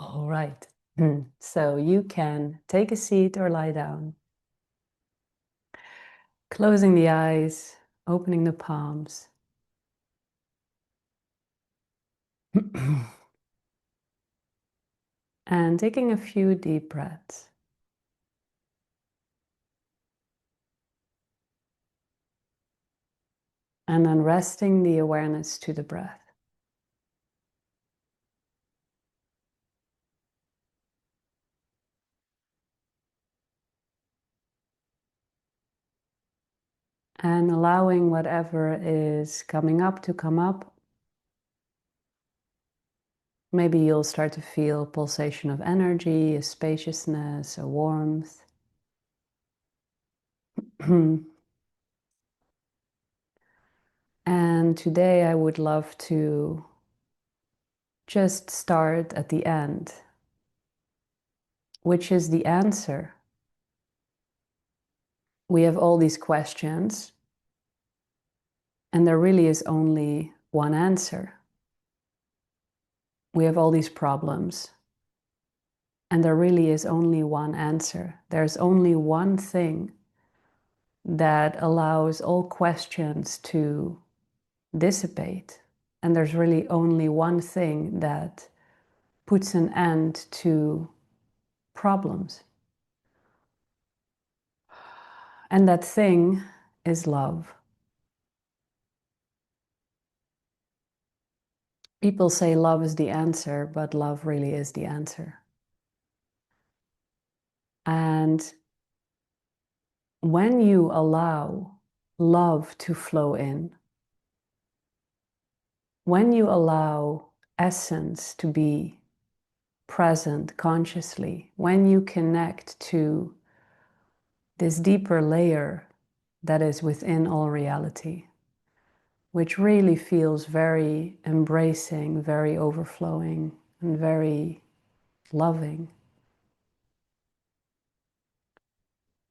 All right. So you can take a seat or lie down, closing the eyes, opening the palms. And taking a few deep breaths. And then resting the awareness to the breath. And allowing whatever is coming up to come up. Maybe you'll start to feel pulsation of energy, a spaciousness, a warmth. And today I would love to just start at the end, which is the answer. We have all these questions, and there really is only one answer. We have all these problems, and there really is only one answer. There's only one thing that allows all questions to dissipate, and there's really only one thing that puts an end to problems. And that thing is love. People say love is the answer, but love really is the answer. And when you allow love to flow in, when you allow essence to be present consciously, when you connect to this deeper layer that is within all reality, which really feels very embracing, very overflowing, and very loving.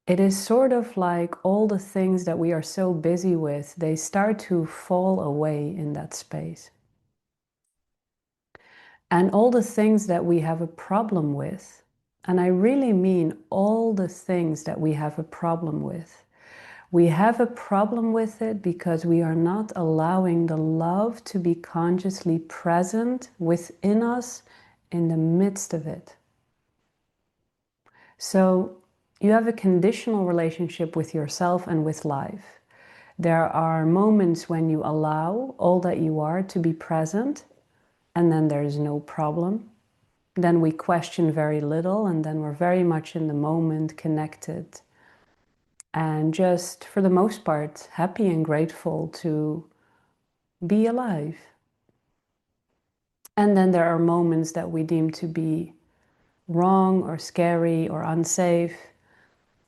It is sort of like all the things that we are so busy with, they start to fall away in that space. And all the things that we have a problem with, and I really mean all the things that we have a problem with, we have a problem with it because we are not allowing the love to be consciously present within us in the midst of it. So you have a conditional relationship with yourself and with life. There are moments when you allow all that you are to be present, and then there's no problem. Then we question very little, and then we're very much in the moment, connected, and just, for the most part, happy and grateful to be alive. And then there are moments that we deem to be wrong or scary or unsafe,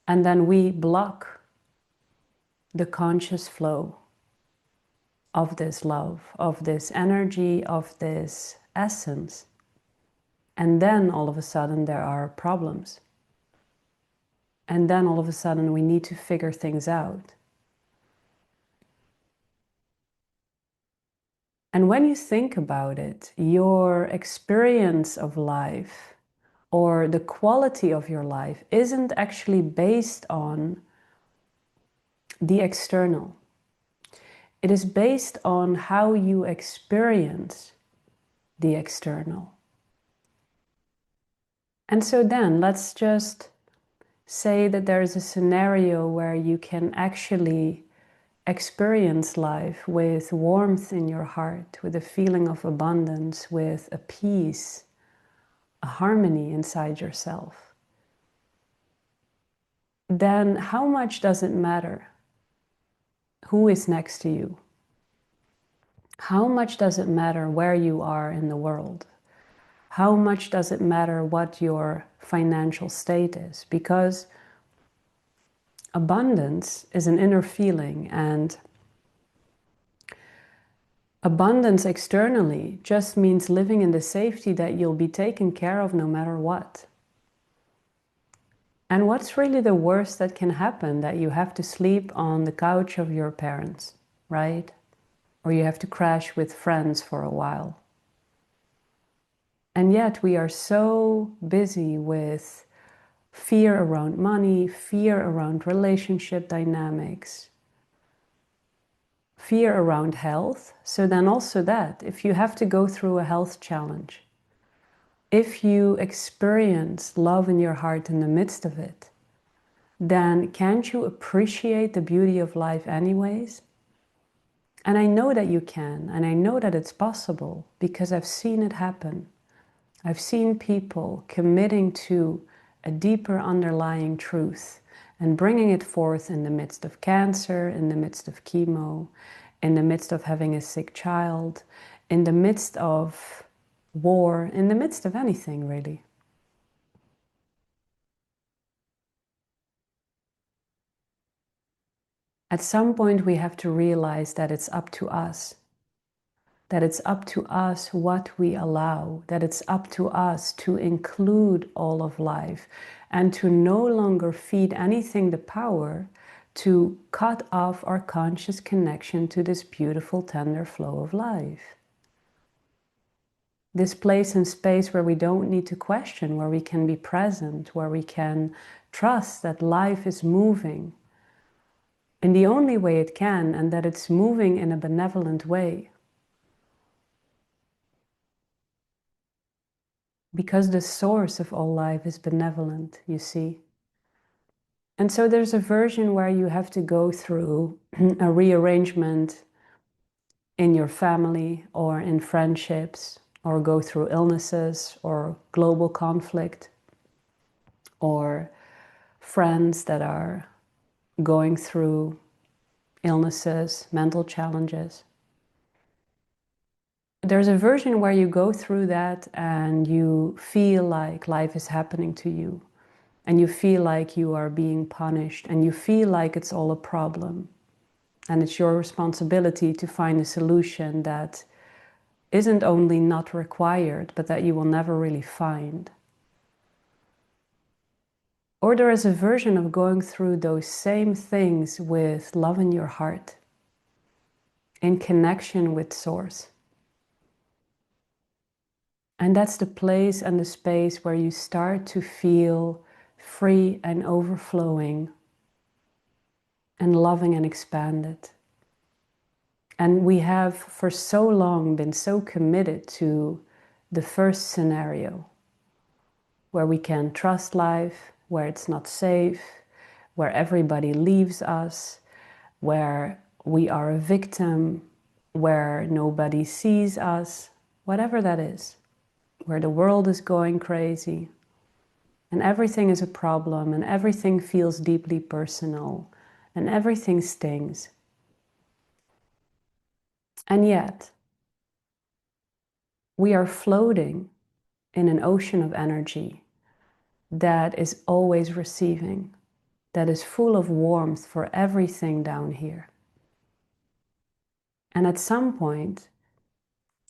and then we block the conscious flow of this love, of this energy, of this essence. And then all of a sudden there are problems. And then all of a sudden we need to figure things out. And when you think about it, your experience of life or the quality of your life isn't actually based on the external. It is based on how you experience the external. And so then let's just say that there is a scenario where you can actually experience life with warmth in your heart, with a feeling of abundance, with a peace, a harmony inside yourself. Then how much does it matter who is next to you? How much does it matter where you are in the world? How much does it matter what your financial state is? Because abundance is an inner feeling, and abundance externally just means living in the safety that you'll be taken care of no matter what. And what's really the worst that can happen? That you have to sleep on the couch of your parents, right? Or you have to crash with friends for a while. And yet we are so busy with fear around money, fear around relationship dynamics, fear around health. So then also that, if you have to go through a health challenge, if you experience love in your heart in the midst of it, then can't you appreciate the beauty of life anyways? And I know that you can, and I know that it's possible because I've seen it happen. I've seen people committing to a deeper underlying truth and bringing it forth in the midst of cancer, in the midst of chemo, in the midst of having a sick child, in the midst of war, in the midst of anything really. At some point we have to realize that it's up to us. That it's up to us what we allow, that it's up to us to include all of life and to no longer feed anything the power to cut off our conscious connection to this beautiful, tender flow of life. This place and space where we don't need to question, where we can be present, where we can trust that life is moving in the only way it can and that it's moving in a benevolent way. Because the source of all life is benevolent, you see. And so there's a version where you have to go through a rearrangement in your family or in friendships, or go through illnesses or global conflict, or friends that are going through illnesses, mental challenges. There's a version where you go through that and you feel like life is happening to you. And you feel like you are being punished, and you feel like it's all a problem. And it's your responsibility to find a solution that isn't only not required, but that you will never really find. Or there is a version of going through those same things with love in your heart, in connection with Source. And that's the place and the space where you start to feel free and overflowing and loving and expanded. And we have for so long been so committed to the first scenario, where we can trust life, where it's not safe, where everybody leaves us, where we are a victim, where nobody sees us, whatever that is, where the world is going crazy, and everything is a problem, and everything feels deeply personal, and everything stings. And yet, we are floating in an ocean of energy that is always receiving, that is full of warmth for everything down here. And at some point,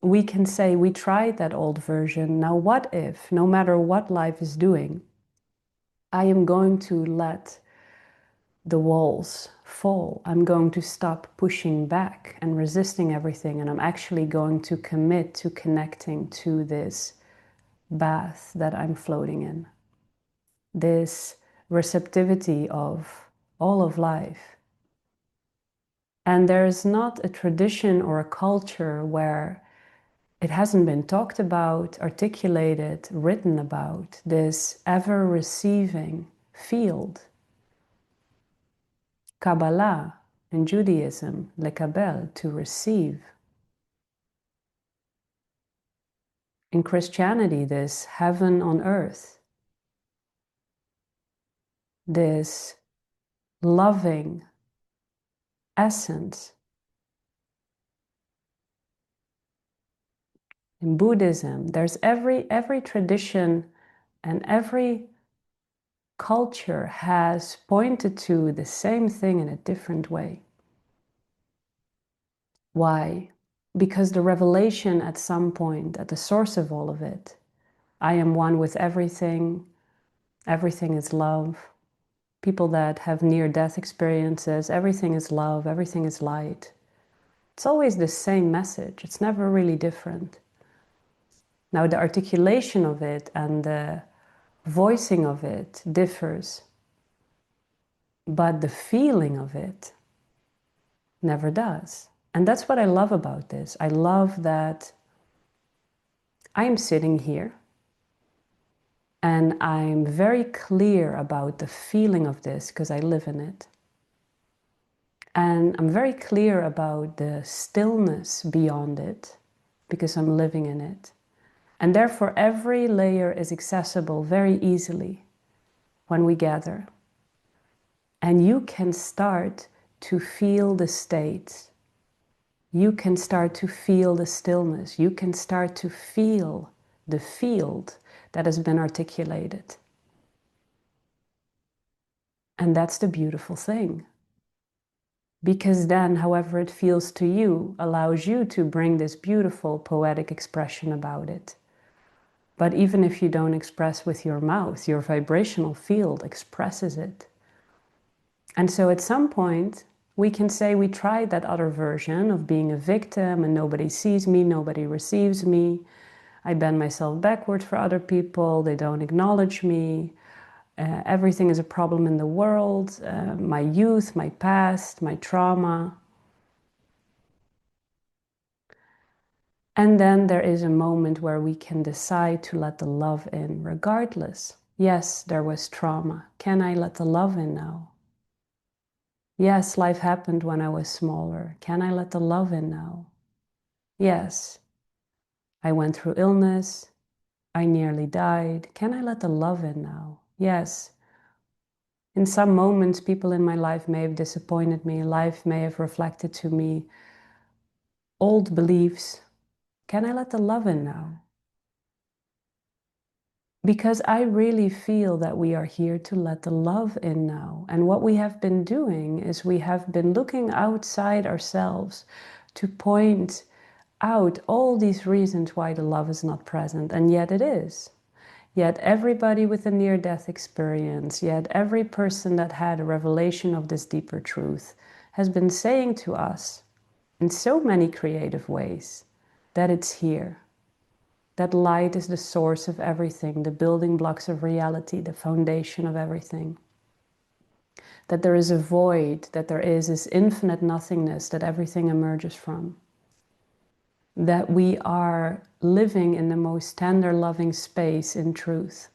we can say, we tried that old version. Now, what if, no matter what life is doing, I am going to let the walls fall? I'm going to stop pushing back and resisting everything, and I'm actually going to commit to connecting to this bath that I'm floating in, this receptivity of all of life. And there's not a tradition or a culture where it hasn't been talked about, articulated, written about, this ever-receiving field. Kabbalah in Judaism, lekabel, to receive. In Christianity, this heaven on earth, this loving essence. In Buddhism, there's every tradition and every culture has pointed to the same thing in a different way. Why? Because the revelation at some point, at the source of all of it, I am one with everything, everything is love. People that have near-death experiences, everything is love, everything is light. It's always the same message. It's never really different. Now, the articulation of it and the voicing of it differs, but the feeling of it never does. And that's what I love about this. I love that I'm sitting here and I'm very clear about the feeling of this because I live in it. And I'm very clear about the stillness beyond it because I'm living in it. And therefore, every layer is accessible very easily when we gather. And you can start to feel the states. You can start to feel the stillness. You can start to feel the field that has been articulated. And that's the beautiful thing. Because then, however it feels to you, allows you to bring this beautiful poetic expression about it. But even if you don't express with your mouth, your vibrational field expresses it. And so at some point, we can say we tried that other version of being a victim and nobody sees me, nobody receives me. I bend myself backwards for other people, they don't acknowledge me. Everything is a problem in the world, my youth, my past, my trauma. And then there is a moment where we can decide to let the love in regardless. Yes, there was trauma. Can I let the love in now? Yes, life happened when I was smaller. Can I let the love in now? Yes, I went through illness. I nearly died. Can I let the love in now? Yes. In some moments, people in my life may have disappointed me. Life may have reflected to me old beliefs. Can I let the love in now? Because I really feel that we are here to let the love in now. And what we have been doing is we have been looking outside ourselves to point out all these reasons why the love is not present, and yet it is. Yet everybody with a near-death experience, yet every person that had a revelation of this deeper truth has been saying to us in so many creative ways that it's here. That light is the source of everything, the building blocks of reality, the foundation of everything. That there is a void, that there is this infinite nothingness that everything emerges from. That we are living in the most tender, loving space in truth.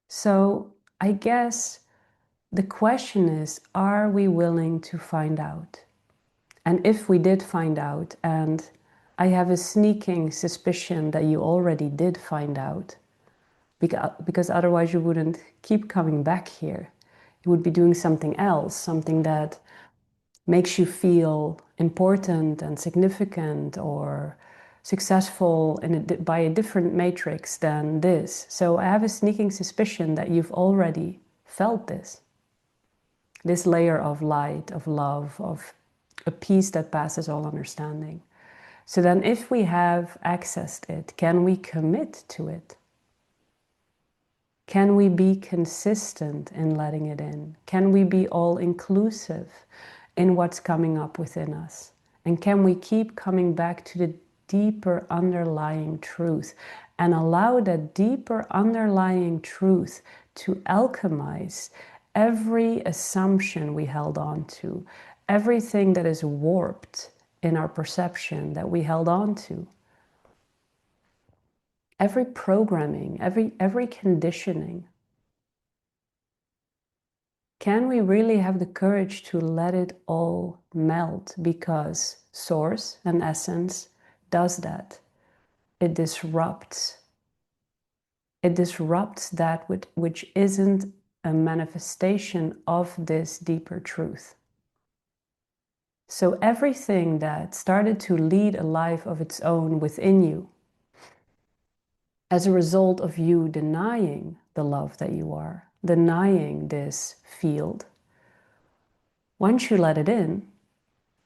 So I guess the question is, are we willing to find out? And if we did find out, and I have a sneaking suspicion that you already did find out, because otherwise you wouldn't keep coming back here. You would be doing something else, something that makes you feel important and significant or successful by a different matrix than this. So I have a sneaking suspicion that you've already felt this layer of light, of love, of a peace that passes all understanding. So then if we have accessed it, can we commit to it? Can we be consistent in letting it in? Can we be all-inclusive in what's coming up within us? And can we keep coming back to the deeper underlying truth and allow that deeper underlying truth to alchemize every assumption we held on to, everything that is warped in our perception that we held on to? Every programming, every conditioning. Can we really have the courage to let it all melt? Because source and essence does that. It disrupts. It disrupts that which isn't a manifestation of this deeper truth. So everything that started to lead a life of its own within you, as a result of you denying the love that you are, denying this field, once you let it in,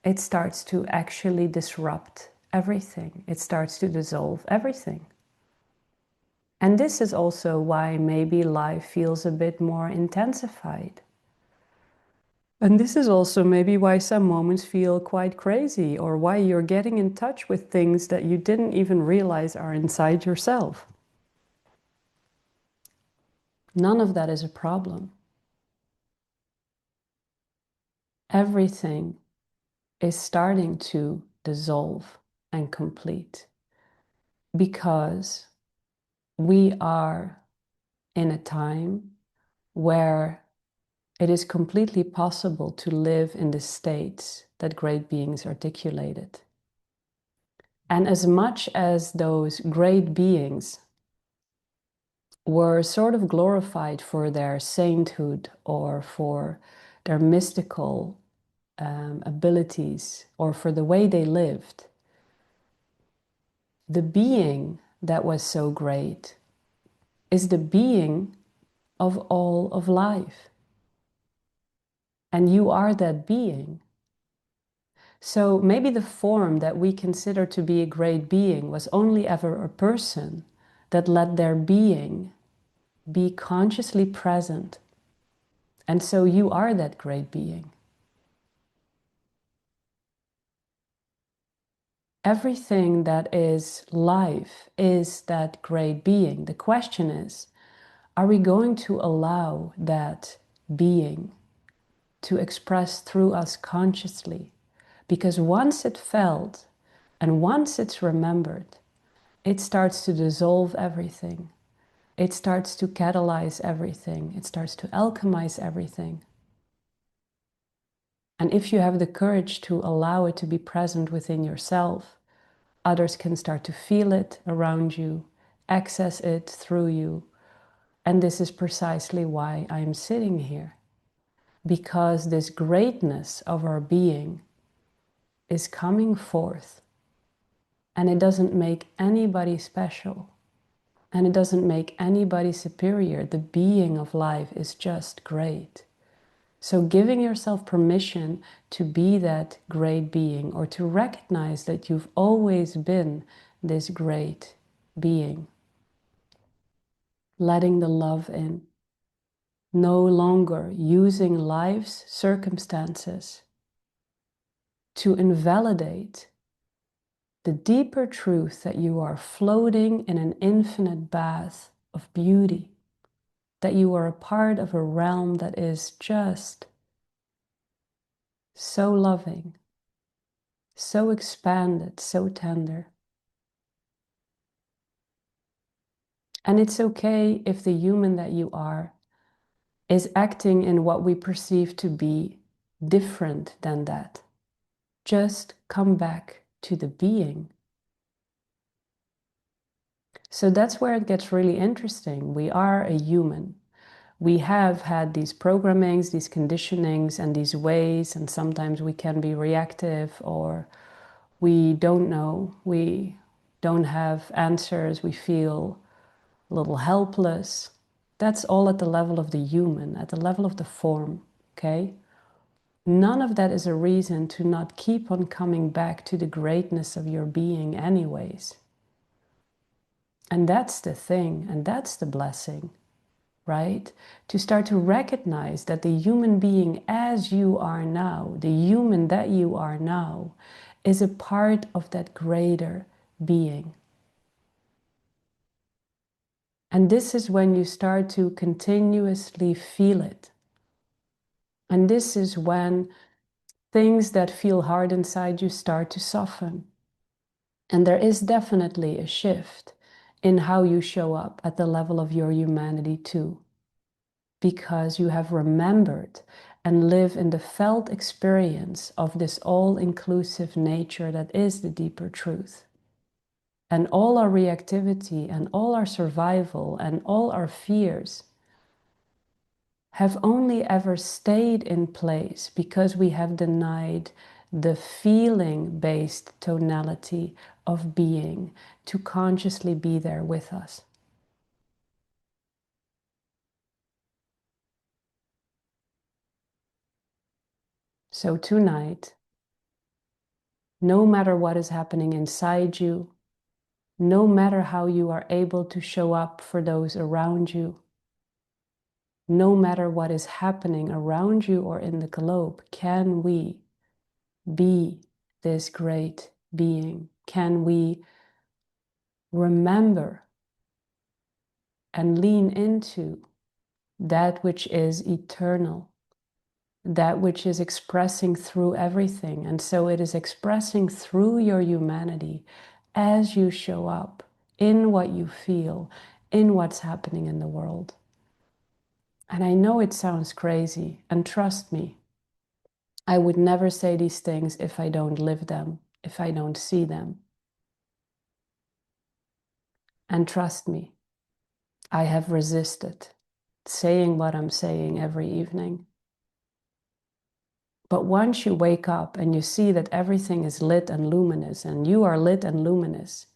it starts to actually disrupt everything. It starts to dissolve everything. And this is also why maybe life feels a bit more intensified. And this is also maybe why some moments feel quite crazy, or why you're getting in touch with things that you didn't even realize are inside yourself. None of that is a problem. Everything is starting to dissolve and complete because we are in a time where it is completely possible to live in the states that great beings articulated. And as much as those great beings were sort of glorified for their sainthood or for their mystical abilities or for the way they lived, the being that was so great is the being of all of life. And you are that being. So maybe the form that we consider to be a great being was only ever a person that let their being be consciously present. And so you are that great being. Everything that is life is that great being. The question is, are we going to allow that being to express through us consciously? Because once it's felt and once it's remembered, it starts to dissolve everything. It starts to catalyze everything. It starts to alchemize everything. And if you have the courage to allow it to be present within yourself, others can start to feel it around you, access it through you. And this is precisely why I'm sitting here. Because this greatness of our being is coming forth. And it doesn't make anybody special. And it doesn't make anybody superior. The being of life is just great. So giving yourself permission to be that great being, or to recognize that you've always been this great being. Letting the love in. No longer using life's circumstances to invalidate the deeper truth that you are floating in an infinite bath of beauty, that you are a part of a realm that is just so loving, so expanded, so tender. And it's okay if the human that you are is acting in what we perceive to be different than that. Just come back to the being. So that's where it gets really interesting. We are a human. We have had these programmings, these conditionings, and these ways, and sometimes we can be reactive, or we don't know, we don't have answers, we feel a little helpless. That's all at the level of the human, at the level of the form, okay? None of that is a reason to not keep on coming back to the greatness of your being anyways. And that's the thing, and that's the blessing, right? To start to recognize that the human being as you are now, the human that you are now, is a part of that greater being. And this is when you start to continuously feel it. And this is when things that feel hard inside you start to soften. And there is definitely a shift in how you show up at the level of your humanity too. Because you have remembered and live in the felt experience of this all-inclusive nature that is the deeper truth. And all our reactivity and all our survival and all our fears have only ever stayed in place because we have denied the feeling-based tonality of being to consciously be there with us. So tonight, no matter what is happening inside you, no matter how you are able to show up for those around you, no matter what is happening around you or in the globe, can we be this great being? Can we remember and lean into that which is eternal, that which is expressing through everything? And so it is expressing through your humanity as you show up in what you feel, in what's happening in the world. And I know it sounds crazy, and trust me, I would never say these things if I don't live them, if I don't see them. And trust me, I have resisted saying what I'm saying every evening. But once you wake up and you see that everything is lit and luminous, and you are lit and luminous,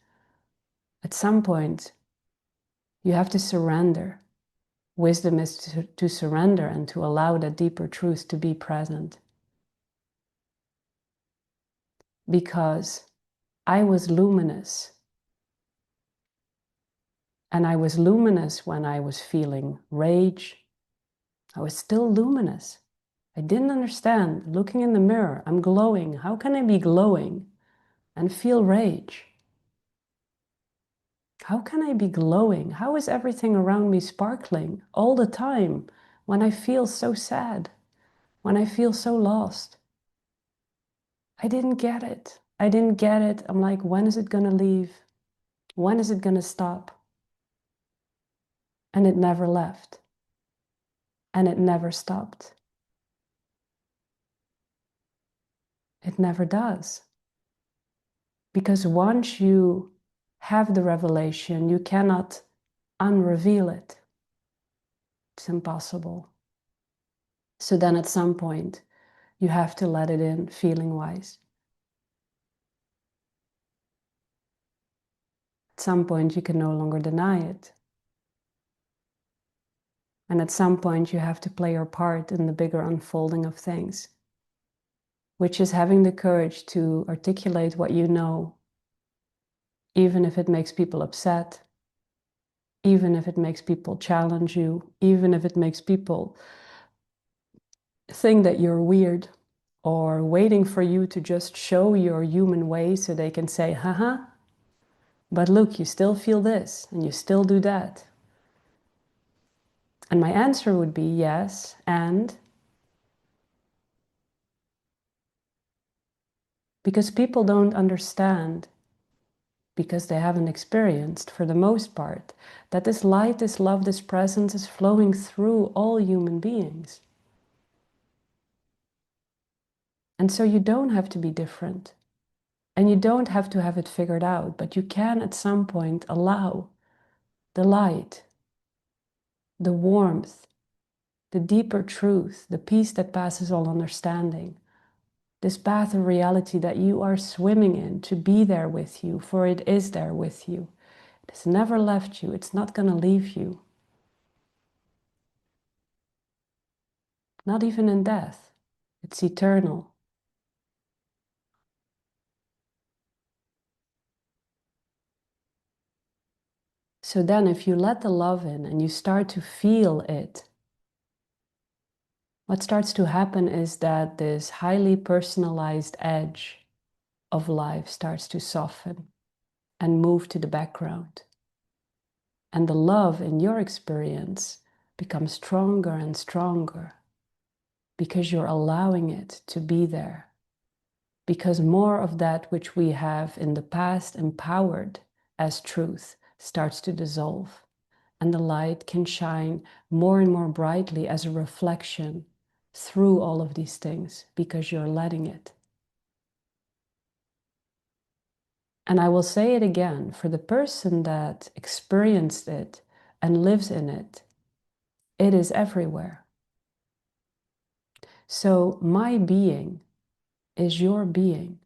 at some point you have to surrender. Wisdom is to surrender and to allow that deeper truth to be present. Because I was luminous. And I was luminous when I was feeling rage. I was still luminous. I didn't understand. Looking in the mirror, I'm glowing. How can I be glowing and feel rage? How can I be glowing? How is everything around me sparkling all the time when I feel so sad, when I feel so lost? I didn't get it. I didn't get it. I'm like, when is it gonna leave? When is it gonna stop? And it never left. And it never stopped. It never does. Because once you have the revelation, you cannot unreveal it. It's impossible. So then at some point, you have to let it in feeling-wise. At some point, you can no longer deny it. And at some point, you have to play your part in the bigger unfolding of things, which is having the courage to articulate what you know, even if it makes people upset, even if it makes people challenge you, even if it makes people think that you're weird, or waiting for you to just show your human way so they can say, haha, but look, you still feel this and you still do that. And my answer would be yes, and because people don't understand, because they haven't experienced, for the most part, that this light, this love, this presence is flowing through all human beings. And so you don't have to be different. And you don't have to have it figured out, but you can at some point allow the light, the warmth, the deeper truth, the peace that passes all understanding, this path of reality that you are swimming in, to be there with you, for it is there with you. It has never left you. It's not going to leave you. Not even in death. It's eternal. So then if you let the love in and you start to feel it, what starts to happen is that this highly personalized edge of life starts to soften and move to the background. And the love in your experience becomes stronger and stronger because you're allowing it to be there. Because more of that which we have in the past empowered as truth starts to dissolve, and the light can shine more and more brightly as a reflection through all of these things because you're letting it. And I will say it again, for the person that experienced it and lives in it, it is everywhere. So my being is your being.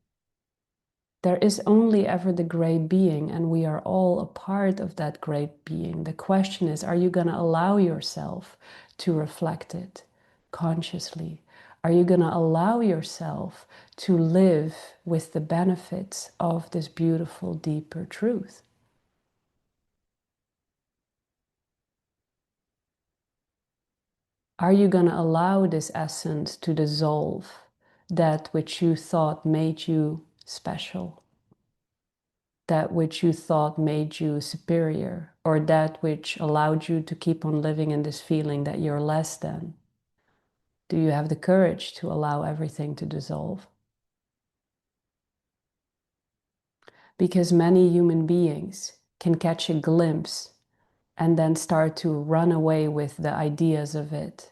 There is only ever the great being, and we are all a part of that great being. The question is, are you going to allow yourself to reflect it consciously? Are you going to allow yourself to live with the benefits of this beautiful, deeper truth? Are you going to allow this essence to dissolve that which you thought made you special, that which you thought made you superior, or that which allowed you to keep on living in this feeling that you're less than? Do you have the courage to allow everything to dissolve? Because many human beings can catch a glimpse and then start to run away with the ideas of it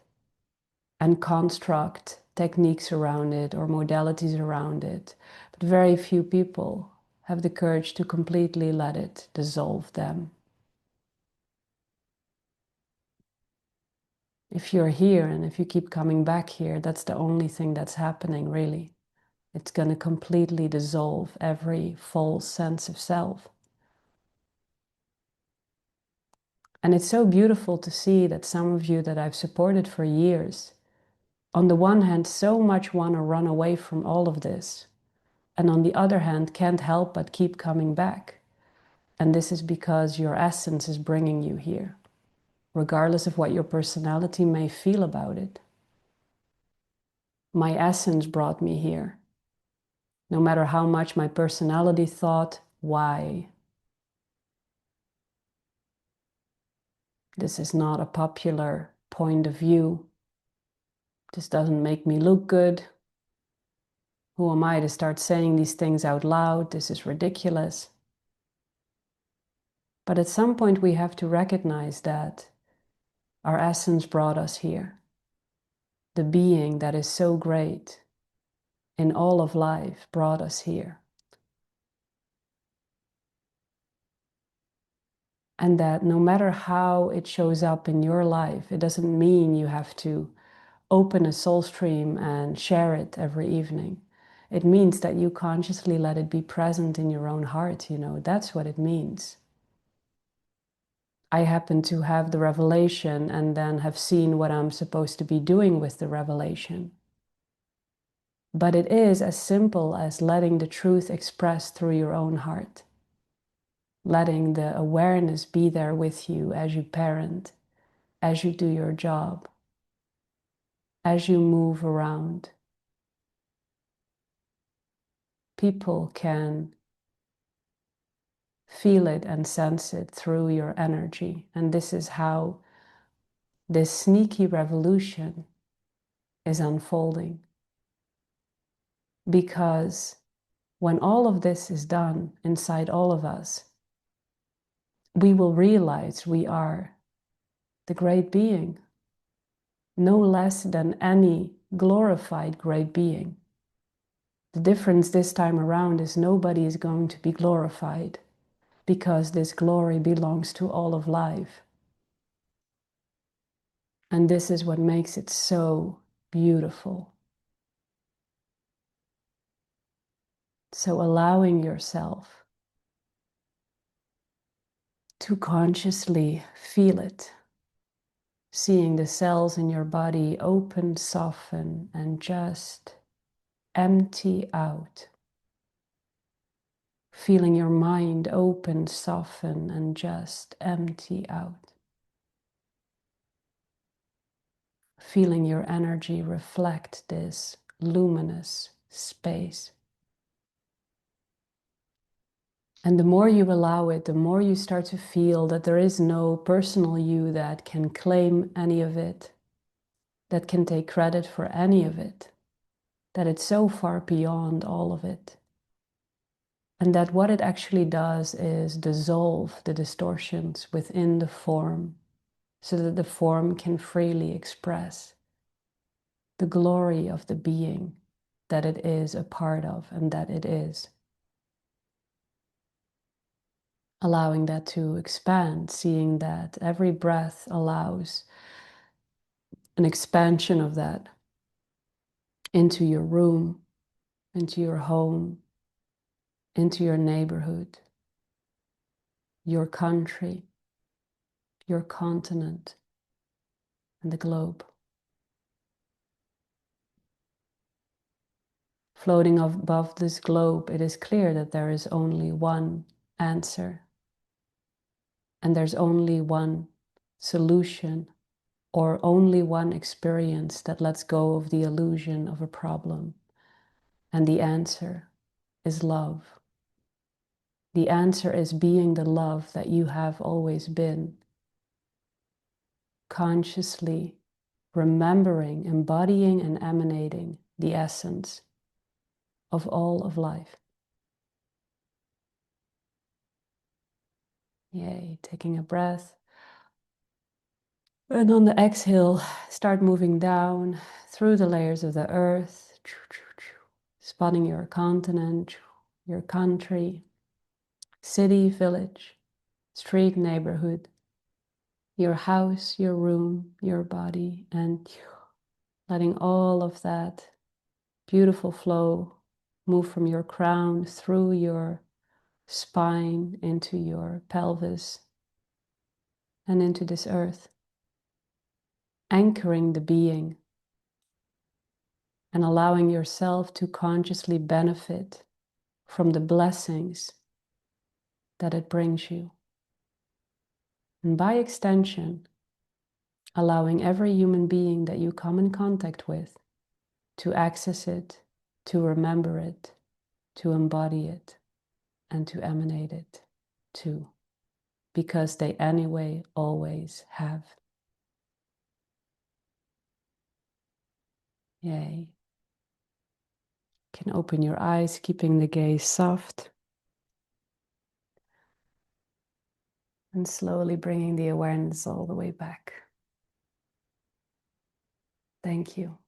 and construct techniques around it or modalities around it. But very few people have the courage to completely let it dissolve them. If you're here and if you keep coming back here, that's the only thing that's happening, really. It's going to completely dissolve every false sense of self. And it's so beautiful to see that some of you that I've supported for years, on the one hand, so much want to run away from all of this, and on the other hand, can't help but keep coming back. And this is because your essence is bringing you here, regardless of what your personality may feel about it. My essence brought me here. No matter how much my personality thought, why? This is not a popular point of view. This doesn't make me look good. Who am I to start saying these things out loud? This is ridiculous. But at some point we have to recognize that our essence brought us here. The being that is so great in all of life brought us here. And that no matter how it shows up in your life, it doesn't mean you have to open a soul stream and share it every evening. It means that you consciously let it be present in your own heart, that's what it means. I happen to have the revelation and then have seen what I'm supposed to be doing with the revelation. But it is as simple as letting the truth express through your own heart. Letting the awareness be there with you as you parent, as you do your job, as you move around. People can feel it and sense it through your energy. And this is how this sneaky revolution is unfolding. Because when all of this is done inside all of us, we will realize we are the great being, no less than any glorified great being. The difference this time around is nobody is going to be glorified, because this glory belongs to all of life. And this is what makes it so beautiful. So allowing yourself to consciously feel it, seeing the cells in your body open, soften, and just empty out. Feeling your mind open, soften, and just empty out. Feeling your energy reflect this luminous space. And the more you allow it, the more you start to feel that there is no personal you that can claim any of it, that can take credit for any of it, that it's so far beyond all of it. And that what it actually does is dissolve the distortions within the form so that the form can freely express the glory of the being that it is a part of and that it is. Allowing that to expand, seeing that every breath allows an expansion of that into your room, into your home, into your neighborhood, your country, your continent, and the globe. Floating above this globe, it is clear that there is only one answer, and there's only one solution or only one experience that lets go of the illusion of a problem? And the answer is love. The answer is being the love that you have always been, consciously remembering, embodying, and emanating the essence of all of life. Yay, taking a breath. And on the exhale, start moving down through the layers of the earth, spotting your continent, your country, city, village, street, neighborhood, your house, your room, your body, and letting all of that beautiful flow move from your crown through your spine into your pelvis and into this earth, anchoring the being and allowing yourself to consciously benefit from the blessings that it brings you. And by extension, allowing every human being that you come in contact with to access it, to remember it, to embody it, and to emanate it too, because they anyway always have. Yay. You can open your eyes, keeping the gaze soft, and slowly bringing the awareness all the way back. Thank you.